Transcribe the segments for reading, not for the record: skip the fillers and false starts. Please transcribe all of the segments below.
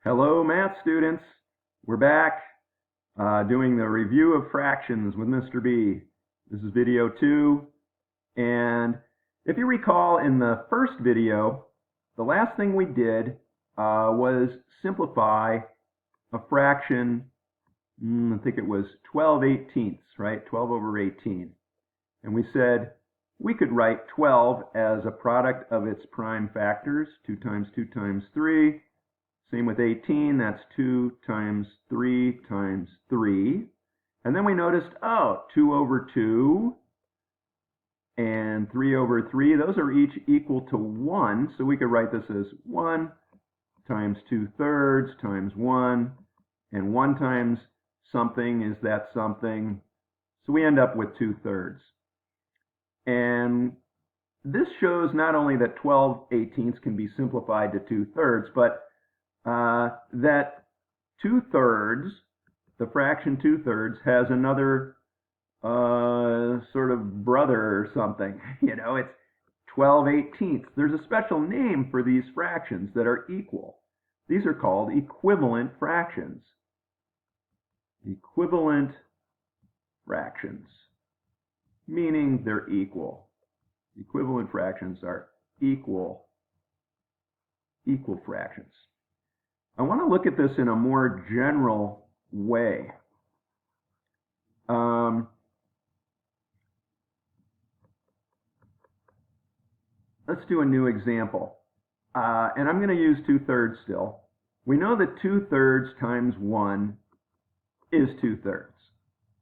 Hello, math students. We're back doing the review of fractions with Mr. B. This is video 2. And if you recall, in the first video, the last thing we did was simplify a fraction. I think it was 12/18, right? 12 over 18. And we said we could write 12 as a product of its prime factors, 2 times 2 times 3. Same with 18, that's 2 times 3 times 3. And then we noticed, 2 over 2 and 3 over 3, those are each equal to 1. So we could write this as 1 times 2/3 times 1. And 1 times something is that something. So we end up with 2/3. And this shows not only that 12/18 can be simplified to 2/3, but that 2/3, the fraction 2/3, has another sort of brother or something. You know, it's 12/18. There's a special name for these fractions that are equal. These are called equivalent fractions. Equivalent fractions, meaning they're equal. Equivalent fractions are equal fractions. I want to look at this in a more general way. Let's do a new example. And I'm going to use 2/3 still. We know that 2/3 times 1 is 2/3,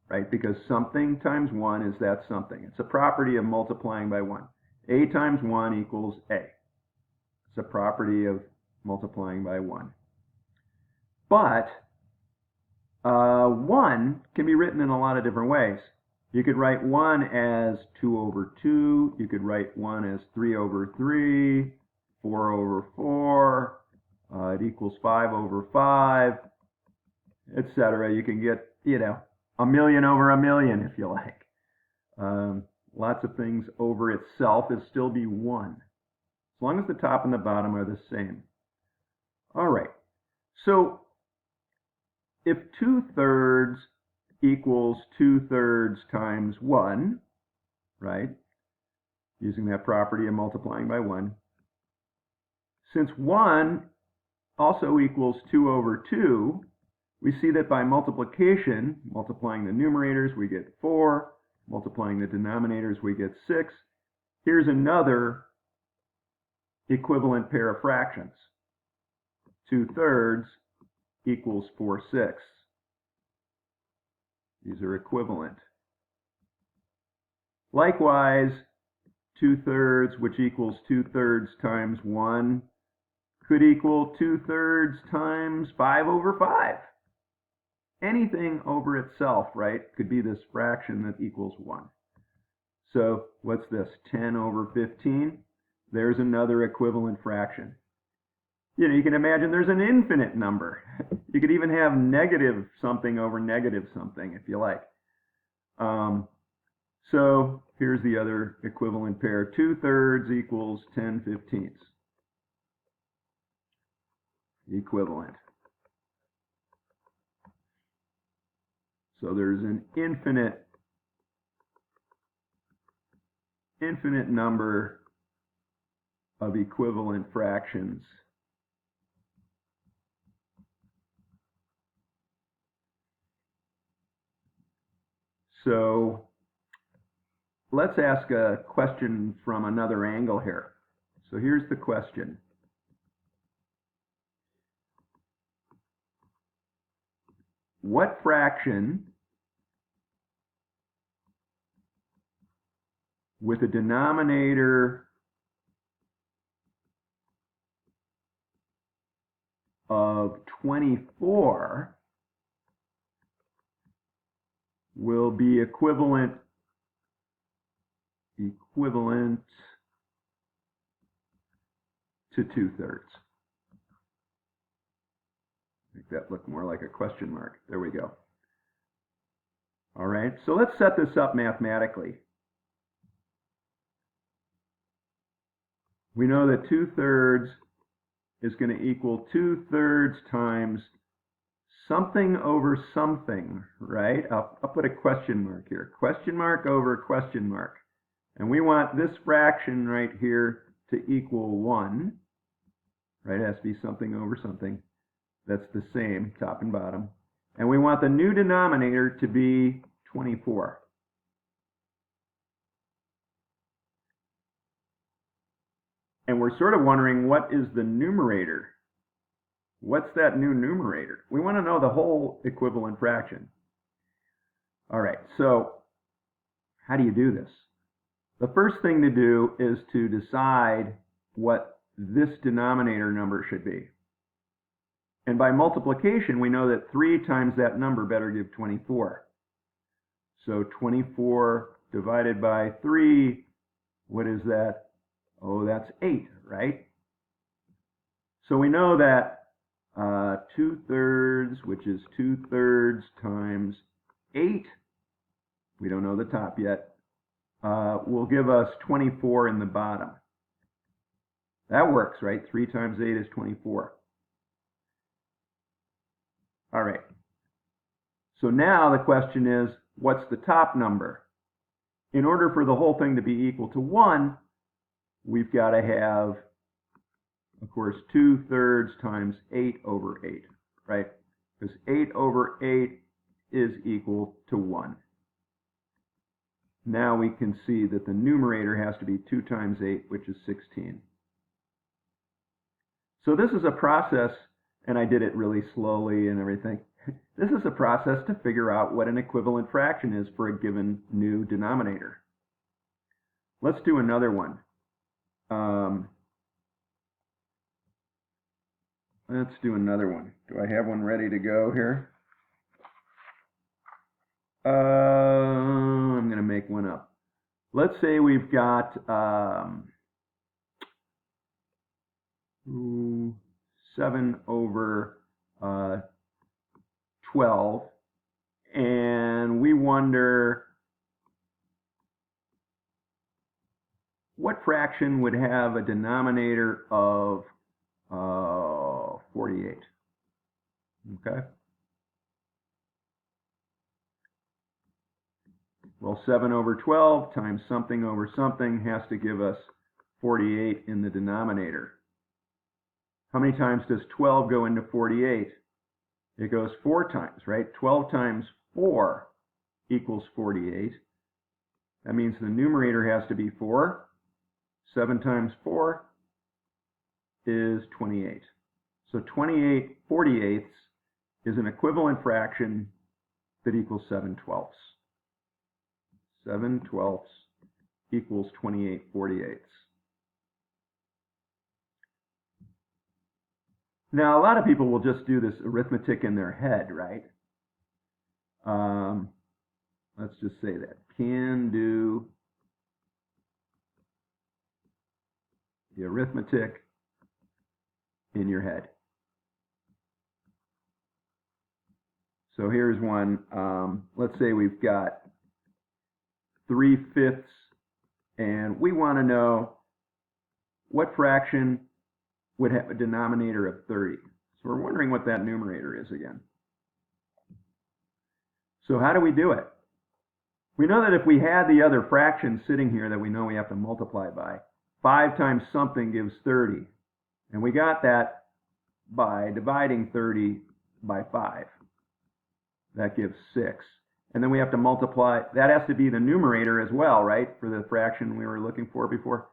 right? Because something times 1 is that something. It's a property of multiplying by 1. A times 1 equals A. It's a property of multiplying by 1. But 1 can be written in a lot of different ways. You could write 1 as 2 over 2. You could write 1 as 3 over 3, 4 over 4. It equals 5 over 5, etc. You can get, a million over a million if you like. Lots of things over itself is still be 1, as long as the top and the bottom are the same. All right. So if 2/3 equals 2/3 times 1, right, using that property of multiplying by 1, since 1 also equals 2 over 2, we see that by multiplication, multiplying the numerators, we get 4. Multiplying the denominators, we get 6. Here's another equivalent pair of fractions. 2/3 equals 4/6. These are equivalent. Likewise, 2/3, which equals 2/3 times 1, could equal 2/3 times 5 over 5. Anything over itself, right, could be this fraction that equals 1. So what's this? 10 over 15? There's another equivalent fraction. You can imagine there's an infinite number. You could even have negative something over negative something if you like. So here's the other equivalent pair. 2/3 equals 10/15. Equivalent. So there's an infinite number of equivalent fractions. So let's ask a question from another angle here. So here's the question. What fraction with a denominator of 24 will be equivalent to 2/3? Make that look more like a question mark. There we go. All right, so let's set this up mathematically. We know that 2/3 is going to equal 2/3 times something over something, right? I'll put a question mark here. Question mark over question mark. And we want this fraction right here to equal 1, right? It has to be something over something. That's the same, top and bottom. And we want the new denominator to be 24. And we're sort of wondering, what is the numerator? What's that new numerator? We want to know the whole equivalent fraction. All right, so how do you do this? The first thing to do is to decide what this denominator number should be. And by multiplication, we know that 3 times that number better give 24. So 24 divided by 3, what is that? Oh, that's 8, right? So we know that 2/3, which is 2/3 times 8, we don't know the top yet, will give us 24 in the bottom. That works, right? 3 times 8 is 24. All right. So now the question is, what's the top number? In order for the whole thing to be equal to 1, we've got to have, of course, 2/3 times 8 over 8, right? Because 8 over 8 is equal to 1. Now we can see that the numerator has to be 2 times 8, which is 16. So this is a process, and I did it really slowly and everything. This is a process to figure out what an equivalent fraction is for a given new denominator. Let's do another one. Let's do another one. Do I have one ready to go here? I'm going to make one up. Let's say we've got 7 over 12, and we wonder what fraction would have a denominator of 48. Okay. Well, 7 over 12 times something over something has to give us 48 in the denominator. How many times does 12 go into 48? It goes 4 times, right? 12 times 4 equals 48. That means the numerator has to be 4. 7 times 4 is 28. So 28 48ths is an equivalent fraction that equals 7/12. 7/12 equals 28 48ths. Now, a lot of people will just do this arithmetic in their head, right? Let's just say that. Can do the arithmetic in your head. So here's one. Let's say we've got 3/5, and we want to know what fraction would have a denominator of 30. So we're wondering what that numerator is again. So how do we do it? We know that if we had the other fraction sitting here that we know we have to multiply by, 5 times something gives 30. And we got that by dividing 30 by 5. That gives 6. And then we have to multiply, that has to be the numerator as well, right, for the fraction we were looking for before.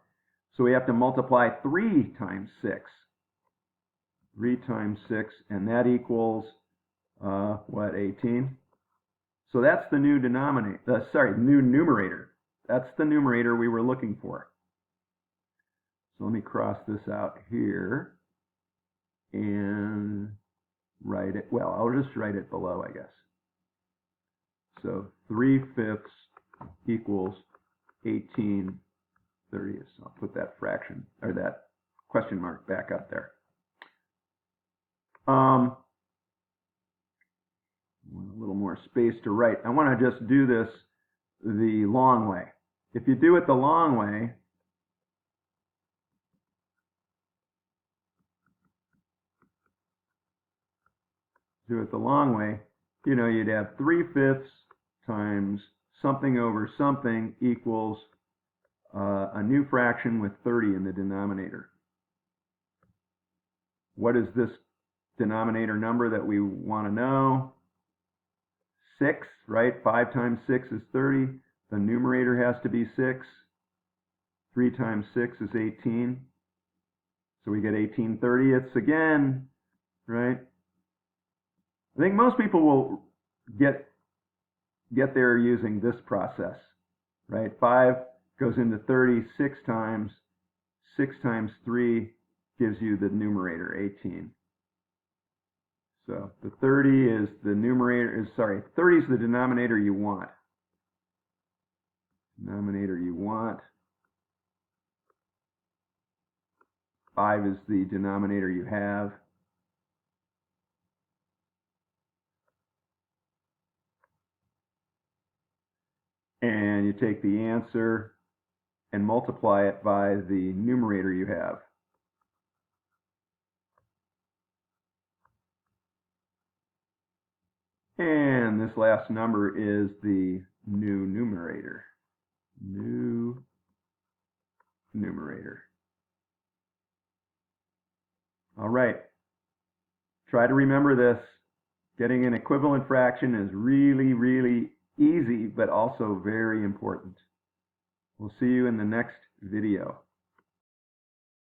So we have to multiply 3 times 6. 3 times 6, and that equals, what, 18? So that's the new denominator, new numerator. That's the numerator we were looking for. So let me cross this out here and write it, well, I'll just write it below, I guess. So 3/5 equals 18/30. I'll put that fraction, or that question mark back up there. A little more space to write. I want to just do this the long way. If you do it the long way, do it the long way, you'd have 3/5 times something over something equals a new fraction with 30 in the denominator. What is this denominator number that we want to know? 6, right? 5 times 6 is 30. The numerator has to be 6. 3 times 6 is 18. So we get 18/30ths again, right? I think most people will get there using this process, right? 5 goes into 30 6 times. 6 times 3 gives you the numerator, 18. So the 30 is the numerator, 30 is the denominator you want. Denominator you want. 5 is the denominator you have. And you take the answer and multiply it by the numerator you have. And this last number is the new numerator. New numerator. All right. Try to remember this. Getting an equivalent fraction is really, really easy, but also very important. We'll see you in the next video.